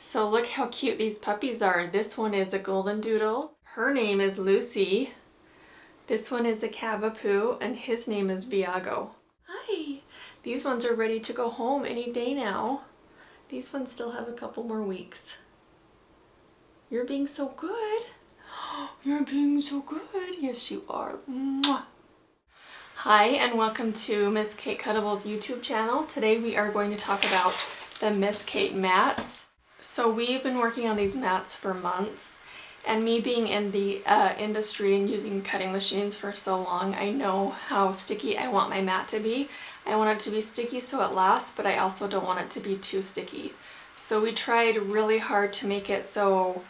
So look how cute these puppies are. This one is a golden doodle. Her name is Lucy. This one is a Cavapoo and his name is Viago. Hi! These ones are ready to go home any day now. These ones still have a couple more weeks. You're being so good. You're being so good. Yes, you are. Mwah. Hi, and welcome to Miss Kate Cuttables YouTube channel. Today we are going to talk about the Miss Kate mats. So we've been working on these mats for months, and me being in the industry and using cutting machines for so long, I know how sticky I want my mat to be. I want it to be sticky so it lasts, but I also don't want it to be too sticky. So we tried really hard to make it so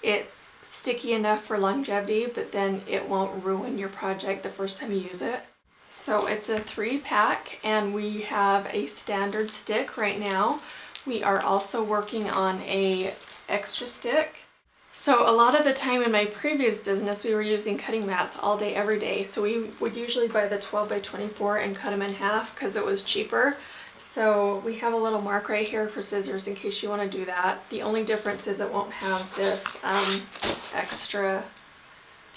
it's sticky enough for longevity, but then it won't ruin your project the first time you use it. So it's a 3-pack, and we have a standard stick right now. We are also working on a extra stick. So a lot of the time in my previous business, we were using cutting mats all day, every day. So we would usually buy the 12 by 24 and cut them in half because it was cheaper. So we have a little mark right here for scissors in case you want to do that. The only difference is it won't have this extra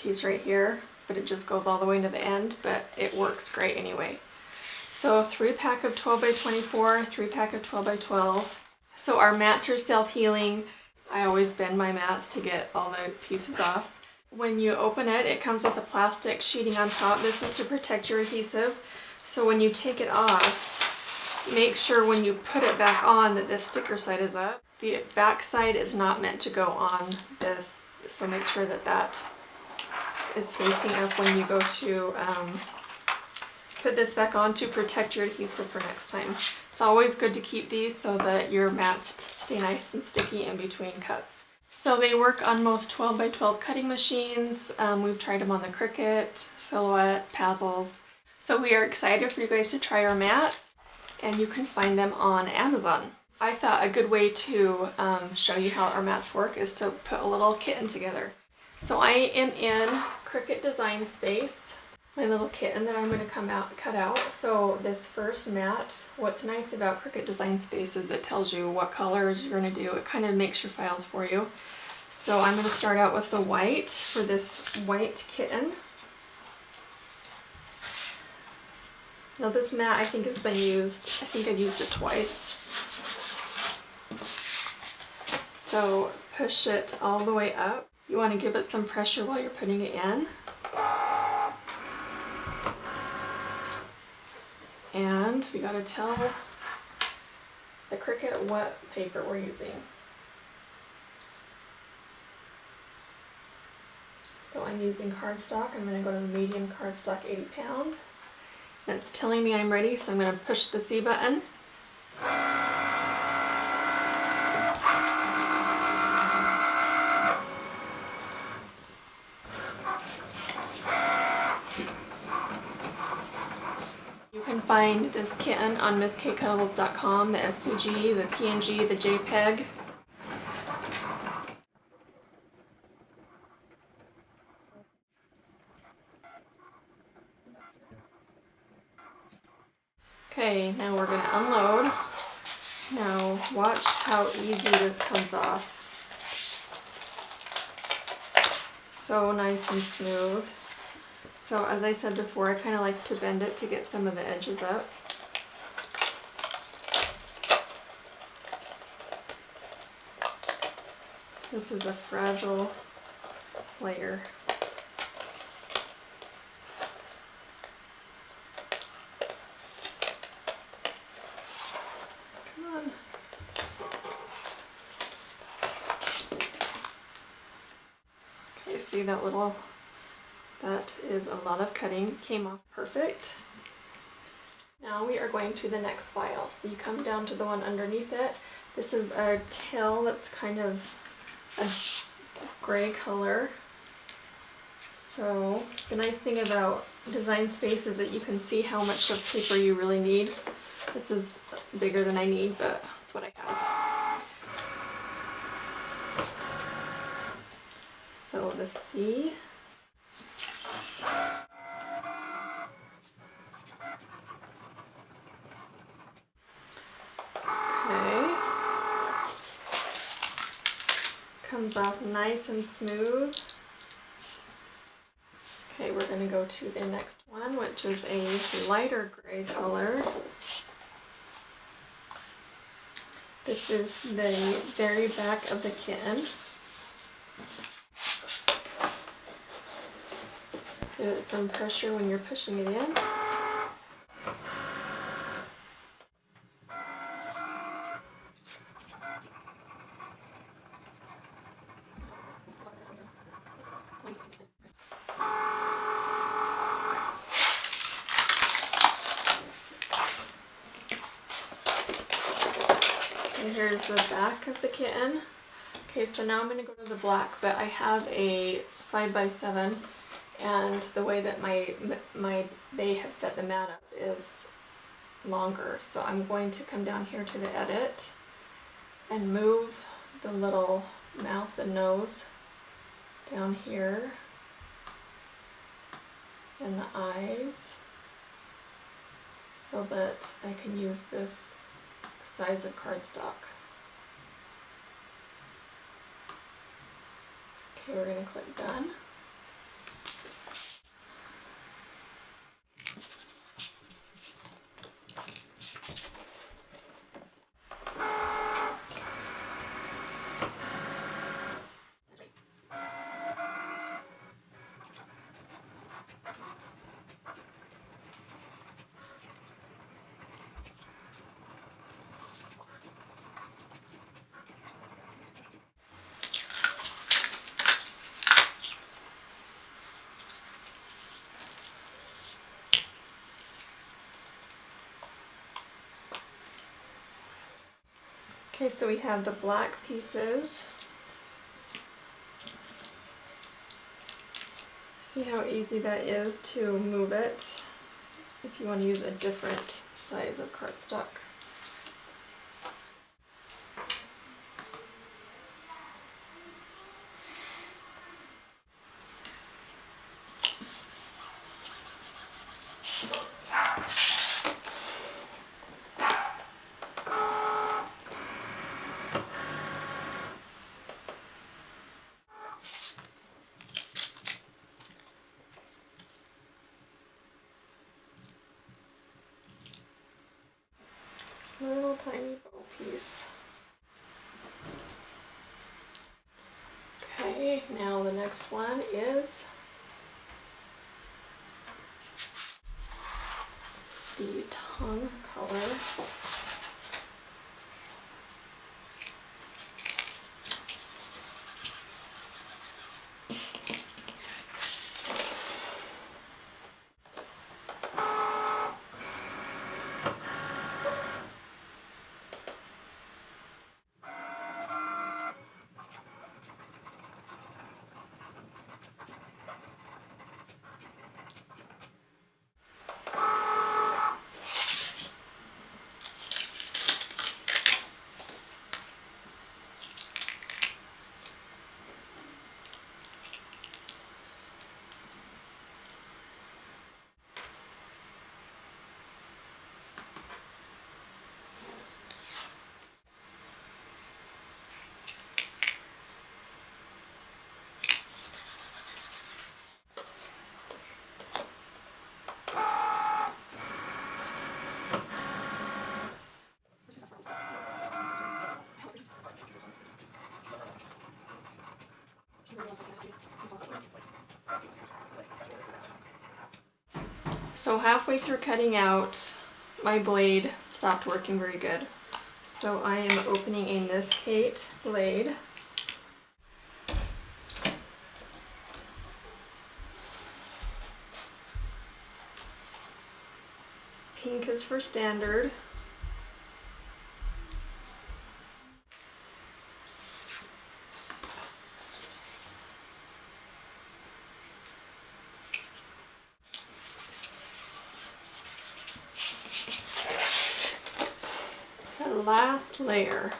piece right here, but it just goes all the way to the end, but it works great anyway. So 3-pack of 12 by 24, 3-pack of 12 by 12. So our mats are self-healing. I always bend my mats to get all the pieces off. When you open it, it comes with a plastic sheeting on top. This is to protect your adhesive. So when you take it off, make sure when you put it back on that this sticker side is up. The back side is not meant to go on this, so make sure that that is facing up when you go to put this back on to protect your adhesive for next time. It's always good to keep these so that your mats stay nice and sticky in between cuts. So they work on most 12 by 12 cutting machines. We've tried them on the Cricut, Silhouette, Pazzles. So we are excited for you guys to try our mats, and you can find them on Amazon. I thought a good way to show you how our mats work is to put a little kitten together. So I am in Cricut Design Space, my little kitten that I'm going to cut out. So this first mat, what's nice about Cricut Design Space is it tells you what colors you're going to do. It kind of makes your files for you. So I'm going to start out with the white for this white kitten. Now this mat I think has been used, I think I've used it twice. So push it all the way up. You want to give it some pressure while you're putting it in. And we gotta tell the Cricut what paper we're using. So I'm using cardstock. I'm gonna go to the medium cardstock 80 pound. And it's telling me I'm ready, so I'm gonna push the C button. You can find this kitten on MissKateCuttables.com, the SVG, the PNG, the JPEG. Okay, now we're going to unload. Now watch how easy this comes off. So nice and smooth. So as I said before, I kind of like to bend it to get some of the edges up. This is a fragile layer. Come on. Okay, see that little... That is a lot of cutting. Came off perfect. Now we are going to the next file. So you come down to the one underneath it. This is a tail that's kind of a gray color. So the nice thing about Design Space is that you can see how much of paper you really need. This is bigger than I need, but that's what I have. So the C. Okay. Comes off nice and smooth. Okay, we're going to go to the next one, which is a lighter gray color. This is the very back of the kitten. Give it some pressure when you're pushing it in. And here's the back of the kitten. Okay, so now I'm going to go to the black, but I have a 5x7, and the way that they have set the mat up is longer. So I'm going to come down here to the edit and move the little mouth and nose down here, and the eyes, so that I can use this size of cardstock. Okay, we're going to click done. Okay, so we have the black pieces. See how easy that is to move it if you want to use a different size of cardstock. Little tiny bow piece. Okay, now the next one is the tongue color. So halfway through cutting out, my blade stopped working very good. So I am opening a Miss Kate blade. Pink is for standard. The last layer.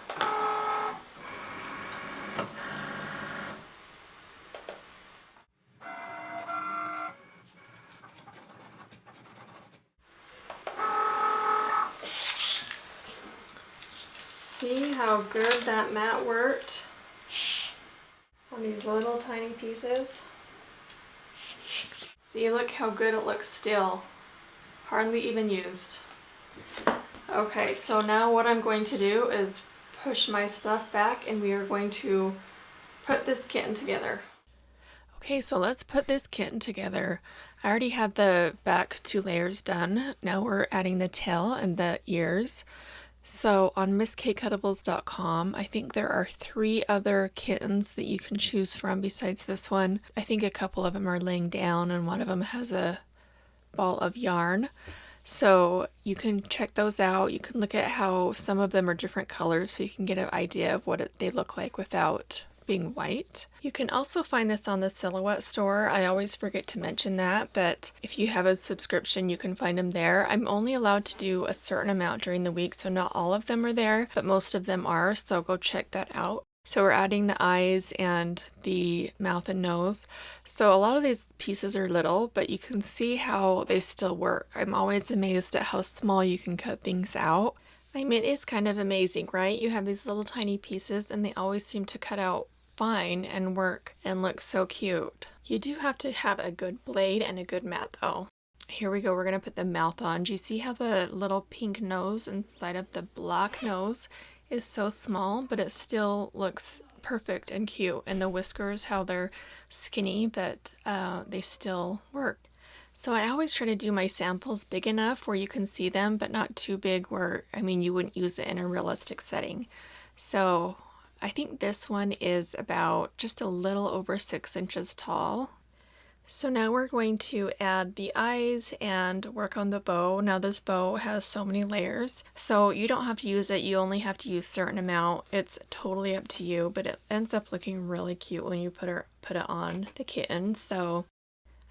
See how good that mat worked? on these little tiny pieces. See, look how good it looks still. Hardly even used. Okay, so now what I'm going to do is push my stuff back and we are going to put this kitten together. Okay, so let's put this kitten together. I already have the back 2 layers done. Now we're adding the tail and the ears. So on misskcuttables.com, I think there are 3 other kittens that you can choose from besides this one. I think a couple of them are laying down and one of them has a ball of yarn. So you can check those out. You can look at how some of them are different colors so you can get an idea of what they look like without being white. You can also find this on the Silhouette store. I always forget to mention that, but if you have a subscription, you can find them there. I'm only allowed to do a certain amount during the week, so not all of them are there, but most of them are, so go check that out. So we're adding the eyes and the mouth and nose. So a lot of these pieces are little, but you can see how they still work. I'm always amazed at how small you can cut things out. I mean, it's kind of amazing, right? You have these little tiny pieces and they always seem to cut out fine and work and look so cute. You do have to have a good blade and a good mat though. Here we go, we're gonna put the mouth on. Do you see how the little pink nose inside of the black nose is so small, but it still looks perfect and cute? And the whiskers, how they're skinny, but they still work. So I always try to do my samples big enough where you can see them, but not too big where, I mean, you wouldn't use it in a realistic setting. So I think this one is about just a little over 6 inches tall. So now we're going to add the eyes and work on the bow. Now this bow has so many layers, so you don't have to use it. You only have to use a certain amount. It's totally up to you, but it ends up looking really cute when you put it on the kitten. So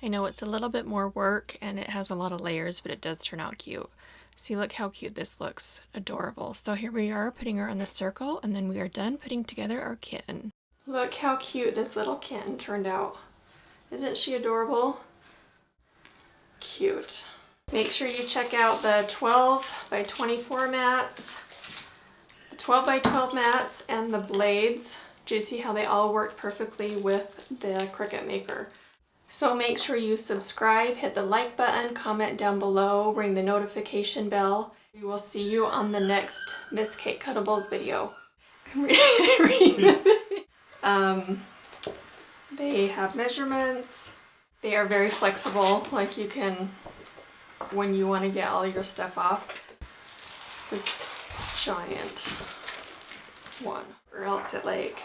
I know it's a little bit more work and it has a lot of layers, but it does turn out cute. See, look how cute this looks. Adorable. So here we are putting her in the circle and then we are done putting together our kitten. Look how cute this little kitten turned out. Isn't she adorable? Cute. Make sure you check out the 12 by 24 mats, the 12 by 12 mats, and the blades. Do you see how they all work perfectly with the Cricut Maker? So make sure you subscribe, hit the like button, comment down below, ring the notification bell. We will see you on the next Miss Kate Cuttables video. They have measurements. They are very flexible, like you can, when you want to get all your stuff off. This giant one, or else it like